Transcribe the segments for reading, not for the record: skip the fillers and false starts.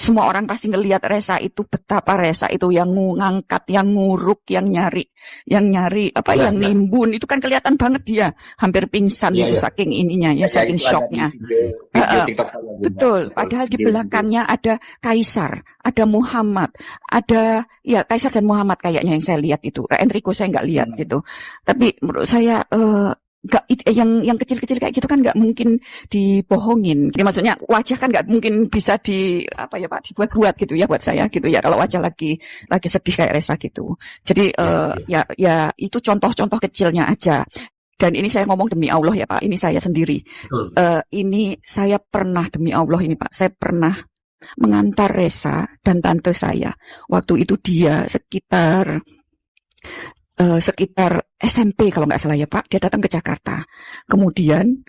semua orang pasti ngelihat Resa itu, betapa Resa itu yang ngangkat, yang nguruk, yang nyari apa, Iya, yang iya. nimbun, itu kan kelihatan banget dia hampir pingsan Iya, itu iya. saking ininya ya, Ya, saking itu ada di shocknya. video TikTok saya juga. Betul, Betul, padahal di video-video. belakangnya ada Kaisar, ada Muhammad, ada ya Kaisar dan Muhammad kayaknya yang saya lihat itu. Enrico saya nggak lihat gitu. Tapi menurut saya nggak, yang kecil-kecil kayak gitu kan nggak mungkin dibohongin. Jadi maksudnya wajah kan nggak mungkin bisa apa ya Pak, dibuat-buat gitu ya buat saya gitu ya, kalau wajah lagi sedih kayak Resa gitu. Jadi Iya. ya itu contoh-contoh kecilnya aja. Dan ini saya ngomong demi Allah ya Pak, ini saya sendiri. Betul. Ini saya pernah, demi Allah ini Pak, saya pernah mengantar Resa dan tante saya. Waktu itu dia sekitar SMP kalau nggak salah ya Pak, dia datang ke Jakarta. Kemudian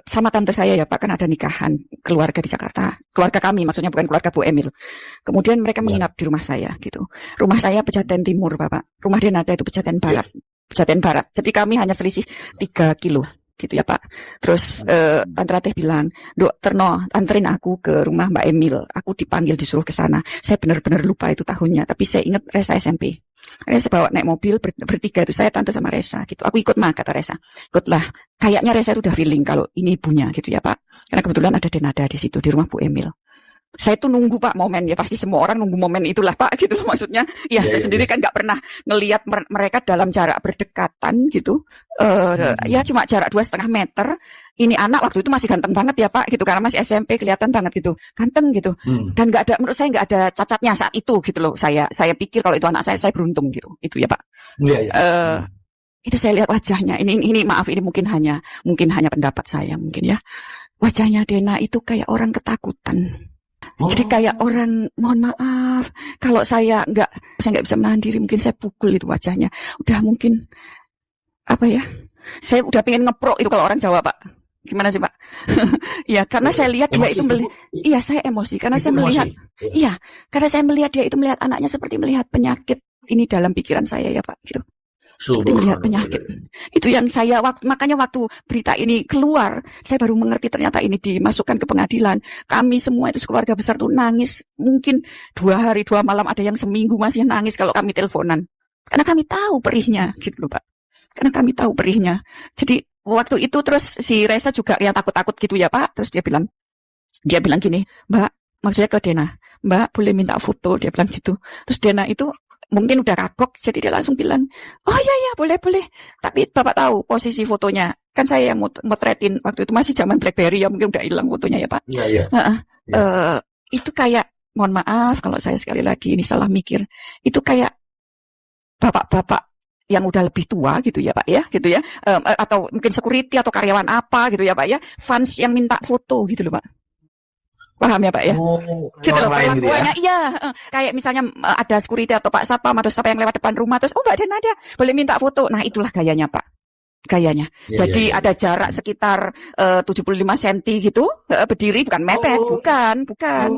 sama tante saya ya Pak, kan ada nikahan keluarga di Jakarta. Keluarga kami, maksudnya bukan keluarga Bu Emil. Kemudian mereka menginap di rumah saya gitu. Rumah saya Pejaten Timur Bapak. Rumah Denada itu Pejaten Barat. Pejaten Barat. Jadi kami hanya selisih 3 kilo gitu ya Pak. Terus Tante Ratih bilang, Dok Terno, anterin aku ke rumah Mbak Emil. Aku dipanggil disuruh ke sana. Saya benar-benar lupa itu tahunnya, tapi saya ingat Resa SMP. Resa bawa naik mobil bertiga itu, saya tante sama Resa gitu. Aku ikut kata Resa. Ikutlah. Kayaknya Resa itu udah feeling kalau ini ibunya gitu ya Pak. Karena kebetulan ada Denada di situ di rumah Bu Emil. Saya tuh nunggu Pak momen, ya pasti semua orang nunggu momen itulah Pak gitu loh maksudnya. Ya saya sendiri kan nggak pernah ngelihat mereka dalam jarak berdekatan gitu. Ya cuma jarak 2,5 meter. Ini anak waktu itu masih ganteng banget ya Pak gitu, karena masih SMP kelihatan banget gitu, ganteng gitu. Dan nggak ada, menurut saya nggak ada cacatnya saat itu gitu loh. Saya pikir kalau itu anak saya beruntung gitu. Itu ya Pak. Itu saya lihat wajahnya. Ini maaf, ini mungkin hanya pendapat saya mungkin ya. Wajahnya Dena itu kayak orang ketakutan. Jadi kayak orang, mohon maaf, kalau saya nggak bisa menahan diri, mungkin saya pukul itu wajahnya. Udah mungkin, apa ya, saya udah pengen ngeprok itu kalau orang Jawa Pak. Gimana sih Pak? Ya karena saya lihat dia itu iya saya emosi, karena saya melihat, iya, karena saya melihat dia itu melihat anaknya seperti melihat penyakit ini dalam pikiran saya ya Pak, gitu. Seperti melihat penyakit. Itu yang saya makanya waktu berita ini keluar, saya baru mengerti ternyata ini dimasukkan ke pengadilan. Kami semua itu keluarga besar tuh nangis, mungkin 2 hari 2 malam, ada yang seminggu masih nangis kalau kami teleponan. Karena kami tahu perihnya, gitu loh Pak. Karena kami tahu perihnya. Jadi waktu itu terus si Resa juga yang takut-takut gitu ya Pak. Terus dia bilang gini, Mbak, maksudnya ke Dena, Mbak boleh minta foto, dia bilang gitu. Terus Dena itu mungkin udah kagok, jadi dia langsung bilang, oh iya boleh. Tapi Bapak tahu posisi fotonya, kan saya yang motretin waktu itu, masih zaman BlackBerry ya, mungkin udah hilang fotonya ya Pak. Iya. Itu kayak, mohon maaf kalau saya sekali lagi ini salah mikir, itu kayak bapak-bapak yang udah lebih tua gitu ya Pak ya, gitu ya, atau mungkin security atau karyawan apa gitu ya Pak ya, fans yang minta foto gitu loh Pak. Paham ya Pak ya? Gitu loh perlakuannya. Gitu ya? Iya, kayak misalnya ada security atau Pak Satpam atau siapa yang lewat depan rumah, terus Mbak Dena ada boleh minta foto. Nah itulah gayanya Pak. Gayanya. Jadi ada jarak sekitar 75 cm gitu, berdiri, bukan mepet, bukan.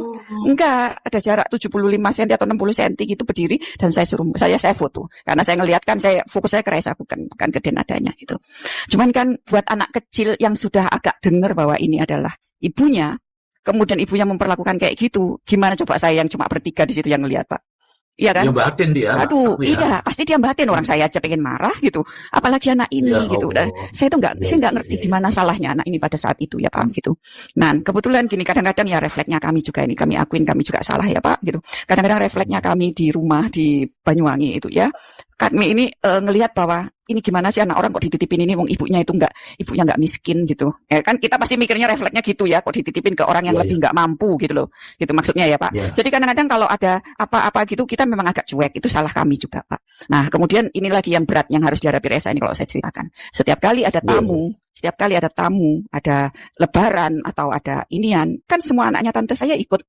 Enggak, ada jarak 75 cm atau 60 cm gitu berdiri, dan saya foto. Karena saya ngelihat kan, fokus saya ke Resa, bukan ke Denadanya gitu. Cuman kan buat anak kecil yang sudah agak dengar bahwa ini adalah ibunya, kemudian ibunya memperlakukan kayak gitu, gimana coba saya yang cuma bertiga di situ yang ngelihat Pak? Iya kan? Dia batin dia. Aduh, iya, pasti dia batin. Orang saya aja pengen marah gitu. Apalagi anak ini gitu. Saya itu nggak ngerti di mana salahnya anak ini pada saat itu ya Pak gitu. Nah, kebetulan gini, kadang-kadang ya refleksnya kami juga ini, kami akuin kami juga salah ya Pak gitu. Kadang-kadang refleksnya kami di rumah di Banyuwangi itu ya. Kami ini ngelihat bahwa ini gimana sih anak orang kok dititipin ini, wong ibunya nggak miskin gitu. Ya kan kita pasti mikirnya refleksnya gitu ya, kok dititipin ke orang yang lebih nggak mampu gitu loh. Gitu maksudnya ya Pak. Jadi kadang-kadang kalau ada apa-apa gitu kita memang agak cuek, itu salah kami juga Pak. Nah, kemudian ini lagi yang berat yang harus dihadapi Resa ini kalau saya ceritakan. Setiap kali ada tamu, ada lebaran atau ada inian, kan semua anaknya tante saya ikut.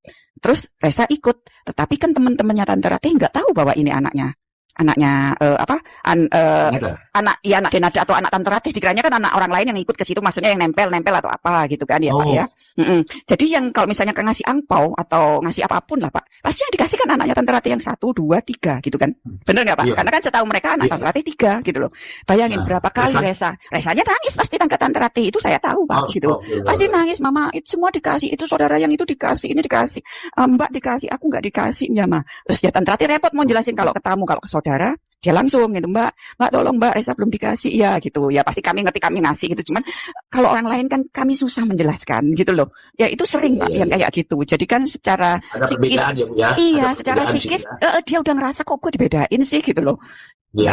Terus Resa ikut, tetapi kan teman-temannya Tante Ratih nggak tahu bahwa ini anaknya anaknya Ada. anak Denada atau anak Tante Ratih, dikiranya kan anak orang lain yang ikut ke situ, maksudnya yang nempel atau apa gitu kan ya Pak ya. Jadi yang kalau misalnya ngasih angpau atau ngasih apapun lah Pak, pasti yang dikasih kan anaknya Tante Ratih yang 1, 2, 3 gitu kan. Bener nggak Pak? Iya. Karena kan setahu mereka anak Iya. Tante Ratih 3 gitu loh. Bayangin Nah, berapa kali Resanya nangis pasti tangga Tante Ratih, itu saya tahu Pak gitu. Pasti nangis, mama itu semua dikasih, itu saudara yang itu dikasih, ini dikasih, Mbak dikasih, aku nggak dikasih ya mah. Terus ya Tante Ratih repot mau jelasin kalau ke tamu, kalau ke saudara dia langsung gitu, Mbak tolong Mbak, Resa belum dikasih ya gitu. Ya pasti kami ngerti, kami ngasih gitu. Cuman kalau orang lain kan kami susah menjelaskan gitu loh. Ya itu sering Pak yang kayak gitu. Jadi kan secara ada psikis, perbedaan ya Bu ya. iya Ada secara perbedaan psikis sih ya. dia udah ngerasa kok gue dibedain sih gitu loh. Iya.